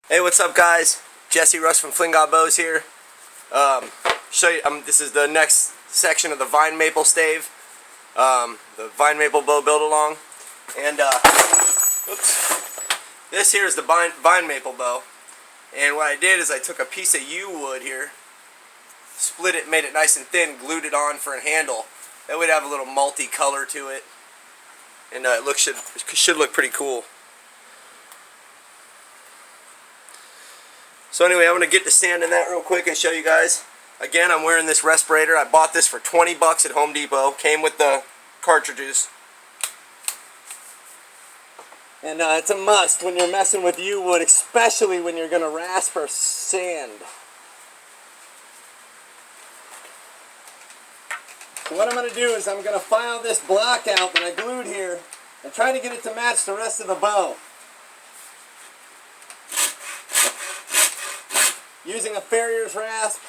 Hey, what's up, guys? Jesse Russ from Flingot Bows here. Show you. This is the next section of the Vinemaple stave, the Vinemaple bow build along, and oops. This here is the Vinemaple bow. And what I did is I took a piece of yew wood here, split it, made it nice and thin, glued it on for a handle. That would have a little multi-color to it, and it should look pretty cool. So anyway, I'm going to get to sanding that real quick and show you guys. Again, I'm wearing this respirator. I bought this for 20 bucks at Home Depot. Came with the cartridges. And it's a must when you're messing with yew wood, especially when you're going to rasp or sand. So what I'm going to do is I'm going to file this block out that I glued here and try to get it to match the rest of the bow. Using a farrier's rasp,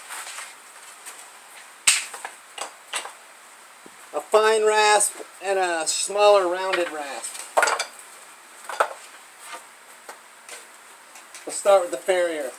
a fine rasp, and a smaller rounded rasp. We'll start with the farrier.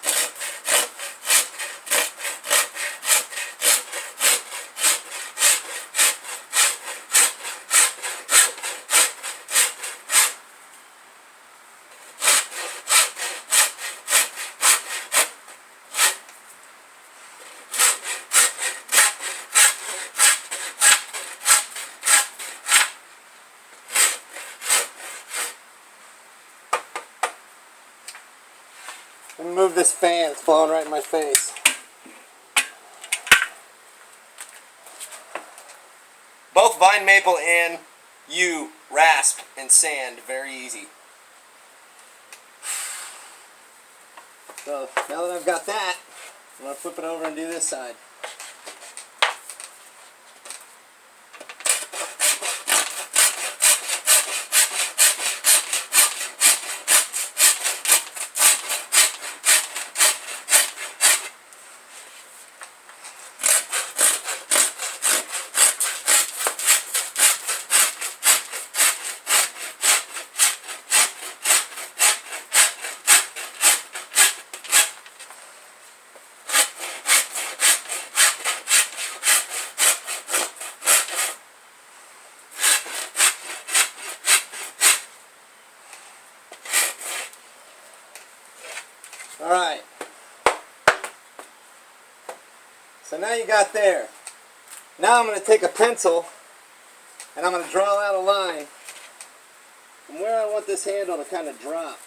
Let me move this fan, it's blowing right in my face. Both Vinemaple and yew rasp and sand very easy. So now that I've got that, I'm going to flip it over and do this side. Alright, so now you got there. Now I'm going to take a pencil and I'm going to draw out a line from where I want this handle to kind of drop.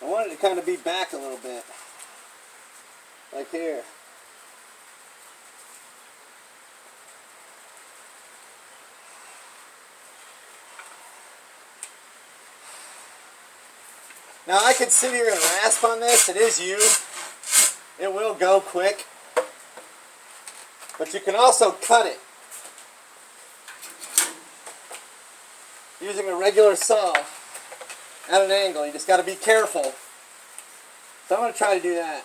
I want it to kind of be back a little bit, like here. Now I could sit here and rasp on this. It is yew. It will go quick. But you can also cut it using a regular saw at an angle. You just got to be careful. So I'm going to try to do that.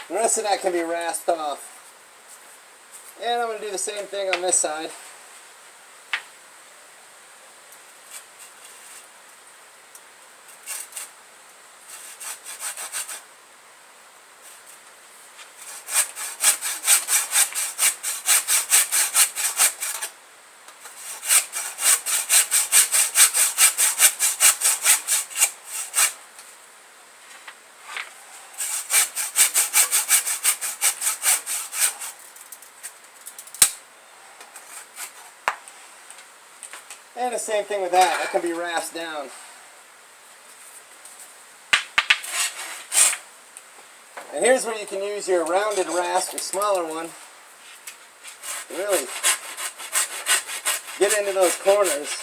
The rest of that can be rasped off. And I'm going to do the same thing on this side. And the same thing with that. That can be rasped down. And here's where you can use your rounded rasp, your smaller one, to really get into those corners.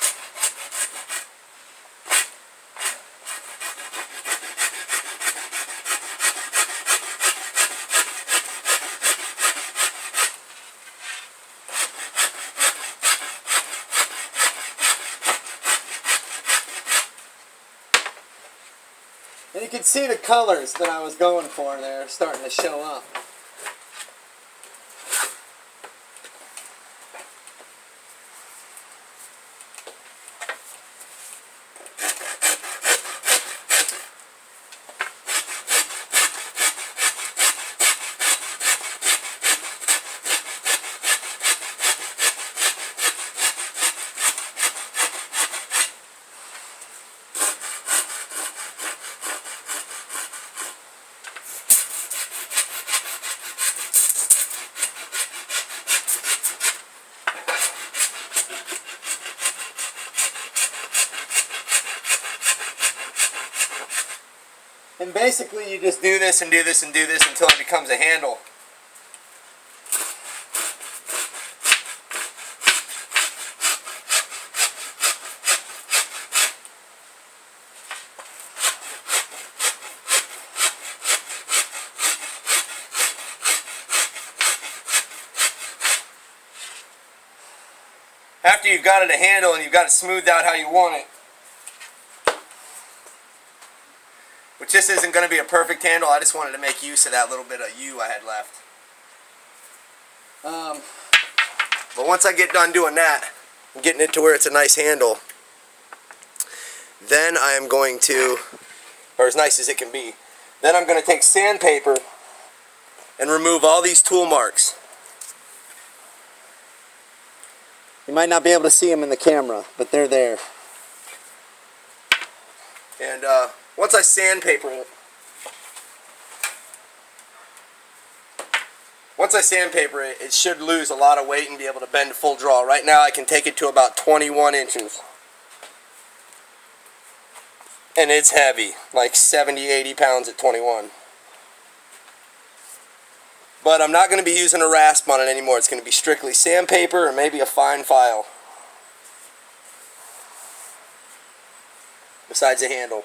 And you can see the colors that I was going for there starting to show up. And basically you just do this and do this and do this until it becomes a handle. After you've got it a handle and you've got it smoothed out how you want it, which this isn't going to be a perfect handle, I just wanted to make use of that little bit of U I had left. But once I get done doing that, and getting it to where it's a nice handle, then I am going to, or as nice as it can be, then I'm going to take sandpaper and remove all these tool marks. You might not be able to see them in the camera, but they're there. And once I sandpaper it, it should lose a lot of weight and be able to bend to full draw. Right now I can take it to about 21 inches. And it's heavy, like 70, 80 pounds at 21. But I'm not going to be using a rasp on it anymore. It's going to be strictly sandpaper or maybe a fine file. Besides a handle.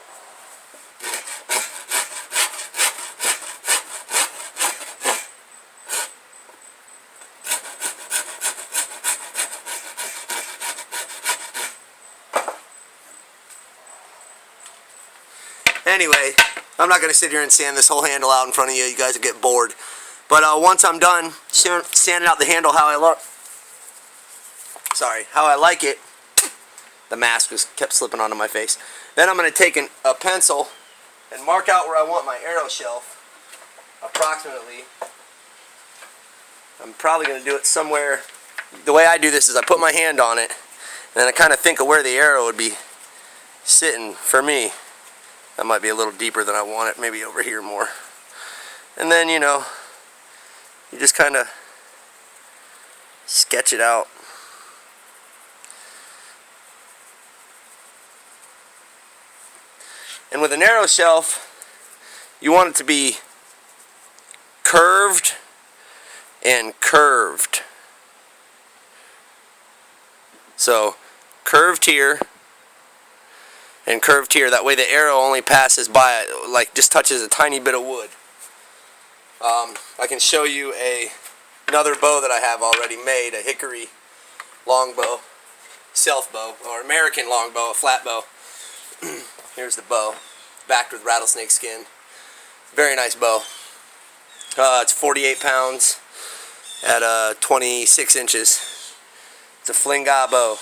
Anyway, I'm not going to sit here and sand this whole handle out in front of you. You guys will get bored. But once I'm done sanding out the handle how I like it, the mask just kept slipping onto my face. Then I'm going to take a pencil and mark out where I want my arrow shelf, approximately. I'm probably going to do it somewhere. The way I do this is I put my hand on it, and then I kind of think of where the arrow would be sitting for me. That might be a little deeper than I want it, maybe over here more. And then, you know, you just kind of sketch it out. And with an arrow shelf, you want it to be curved and curved. So, curved here and curved here. That way the arrow only passes by, like just touches a tiny bit of wood. I can show you another bow that I have already made, a hickory longbow, self bow, or American longbow, a flat bow. Here's the bow, backed with rattlesnake skin. Very nice bow. It's 48 pounds at 26 inches. It's a flinga bow.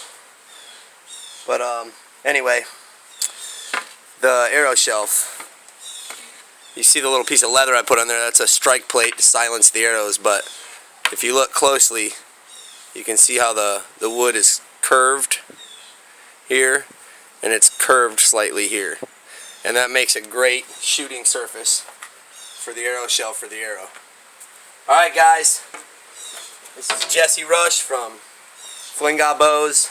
But anyway, the arrow shelf. You see the little piece of leather I put on there? That's a strike plate to silence the arrows. But if you look closely, you can see how the wood is curved here, and it's curved slightly here. And that makes a great shooting surface for the arrow shelf for the arrow. Alright guys, this is Jesse Rush from Flinga Bows.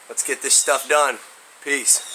Let's get this stuff done. Peace.